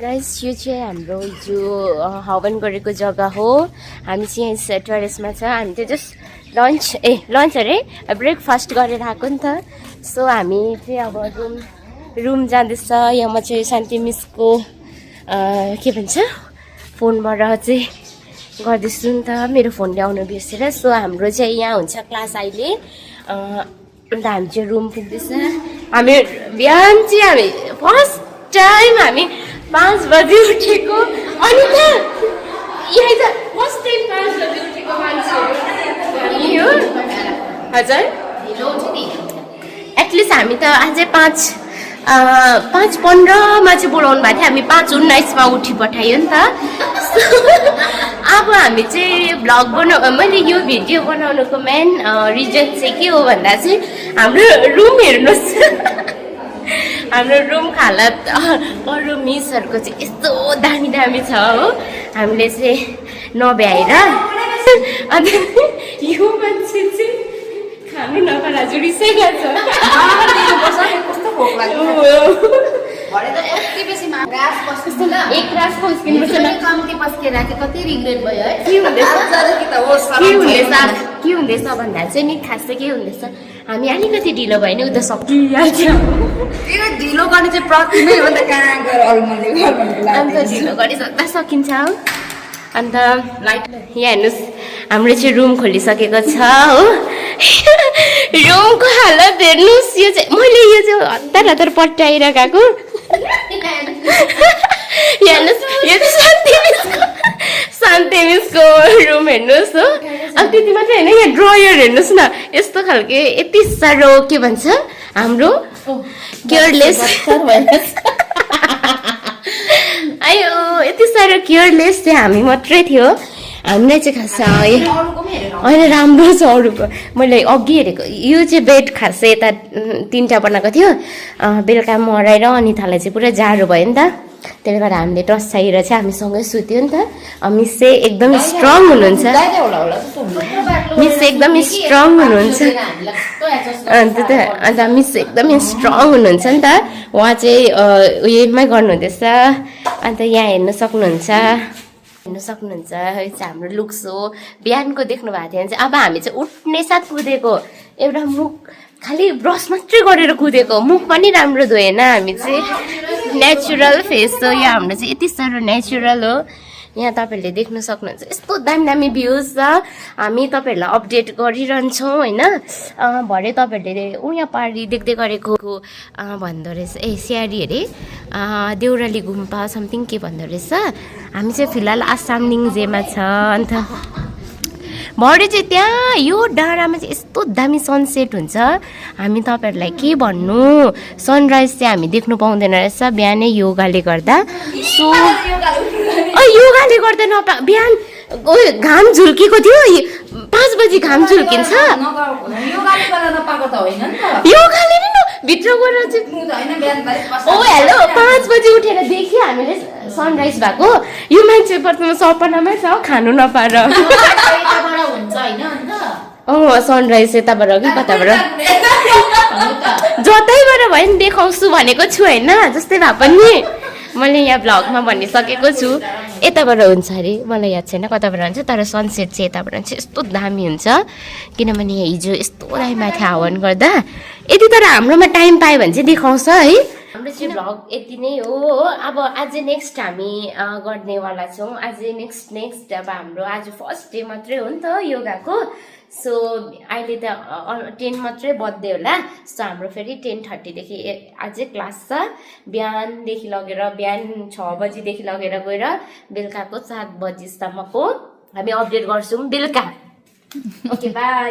Guys यो चाहिँ हाम्रो जो हवन गरेको जग्गा हो। हामी चाहिँ यहाँ टेरेसमा छ। हामी चाहिँ जस्ट लन्च अरे ब्रेकफास्ट गरेर आएको नि त। सो हामी चाहिँ अब रुम जाँदैछ। यहाँ म चाहिँ शान्ति मिसको के भन्छ फोनबाट चाहिँ गर्दैछु नि त, मेरो फोन ल्याउनु बिर्सेर। सो हाम्रो चाहिँ यहाँ हुन्छ क्लास अहिले। अन्त हामी चाहिँ रुम पुग्दैछ। हामी बिहान चाहिँ हामी फर्स्ट टाइम हामी 5 बजी उठेको। अनि त यहाँ त फर्स्ट टाइम 5 बजी उठेको मान्छेहरू हामी हो। हजुर एटलिस्ट हामी त अझै 5:15मा चाहिँ बोलाउनु भएको थियो। हामी 5:19मा उठी पठायो नि त। अब हामी चाहिँ भ्लग मैले यो भिडियो बनाउनुको मेन रिजन चाहिँ के हो भन्दा चाहिँ हाम्रो रुम हेर्नुहोस्। हाम्रो रुम हालत अरू मिसहरूको चाहिँ यस्तो दामी दामी छ हो। हामीले चाहिँ नभ्याएर अन्त यो मान्छे चाहिँ खानु नपाएर जुडिसकेको छ। के हुँदैछ भन्दा चाहिँ नि खास चाहिँ के हुँदैछ, हामी अलिकति ढिलो भयो भने उता सकिहाल्छ। ढिलो गर्ने चाहिँ प्रति नै हो त कहाँ गएर अन्त ढिलो गरिसक्दा सकिन्छ हो। अन्त लाइट यहाँ हेर्नुहोस् हाम्रो चाहिँ रुम खोलिसकेको छ हो। रुमको हालत हेर्नुहोस्। यो चाहिँ मैले यो चाहिँ हतार पट्याएर गएको। हेर्नुहोस् यो चाहिँ शान्ति मिसको रुम हेर्नुहोस् हो। अब त्यति मात्रै होइन, यहाँ ड्रयर हेर्नुहोस् न। यस्तो खालके यति साह्रो के भन्छ हाम्रो केयरलेस आयो। यति साह्रो केयरलेस चाहिँ हामी मात्रै थियो। हामीलाई चाहिँ खास होइन राम्रो छ अरूको। मैले अघि हेरेको यो चाहिँ बेड खास यता 3टा बनाएको थियो। बेलुका मराएर अनितालाई चाहिँ पुरा जाडो भयो नि त। त्यसले गर्दा हामीले टर्च चाहिएर चाहिँ हामी सँगै सुत्यो नि त। मिस चाहिँ एकदम स्ट्रङ हुनुहुन्छ। मिस एकदम स्ट्रङ हुनुहुन्छ। अन्त मिस एकदमै स्ट्रङ हुनुहुन्छ नि त। उहाँ चाहिँ उयोमै गर्नुहुँदैछ। अन्त यहाँ हेर्न सक्नुहुन्छ यो चाहिँ हाम्रो लुक्स हो। बिहानको देख्नु भएको थियो भने चाहिँ अब हामी चाहिँ उठ्ने साथ कुदेको। एउटा मुख खालि ब्रस मात्रै गरेर कुदेको, मुख पनि राम्रो धोएन। हामी चाहिँ नेचुरल फेस हो। यहाँ हाम्रो चाहिँ यति साह्रो नेचुरल हो। यहाँ तपाईँहरूले देख्न सक्नुहुन्छ यस्तो दामी दामी भ्युज छ। हामी तपाईँहरूलाई अपडेट गरिरहन्छौँ होइन। भरे तपाईँहरूले यहाँ पारी देख्दै गरेको भन्दो रहेछ स्यारी अरे देउराली गुम्पा समथिङ के भन्दो रहेछ। हामी चाहिँ फिलहाल आसाम निङजेमा छ। अन्त भरे चाहिँ त्यहाँ यो डाँडामा चाहिँ यस्तो दामी सनसेट हुन्छ। हामी तपाईँहरूलाई के भन्नु, सनराइज चाहिँ हामी देख्नु पाउँदैन रहेछ बिहानै योगाले गर्दा। सो योगाले गर्दा बिहान घाम झुल्केको थियो। 5 बजी घाम झुल्किन्छ। योगाले नि भित्र गएर चाहिँ ओ हेलो 5 बजी उठेर देख्यो हामीले सनराइज भएको। यो मान्छे प्रथम सपनामै छ खानु नपाएर। सनराइज यताबाट कि कताबाट जतैबाट भयो नि देखाउँछु भनेको छु होइन। जस्तै भए पनि मैले यहाँ भ्लगमा भनिसकेको छु यताबाट हुन्छ अरे। मलाई याद छैन कताबाट हुन्छ, तर सनसेट चाहिँ यताबाट चाहिँ यस्तो दामी हुन्छ। किनभने हिजो यस्तो दामी माथि हावन गर्दा यति। तर हाम्रोमा टाइम पायो भने चाहिँ देखाउँछ है। हाम्रो चाहिँ भ्लग यति नै हो। अब आज नेक्स्ट हामी गर्नेवाला छौँ। आज नेक्स्ट अब हाम्रो आज फर्स्ट डे मात्रै हो नि त योगाको। सो अहिले त 10 मात्रै बज्दै होला। सो हाम्रो फेरि 10:30देखि अझै क्लास छ। बिहानदेखि लगेर बिहान 6 बजीदेखि लगेर गएर बेलुकाको 7 बजीसम्मको हामी अपडेट गर्छौँ बेलुका। Okay by.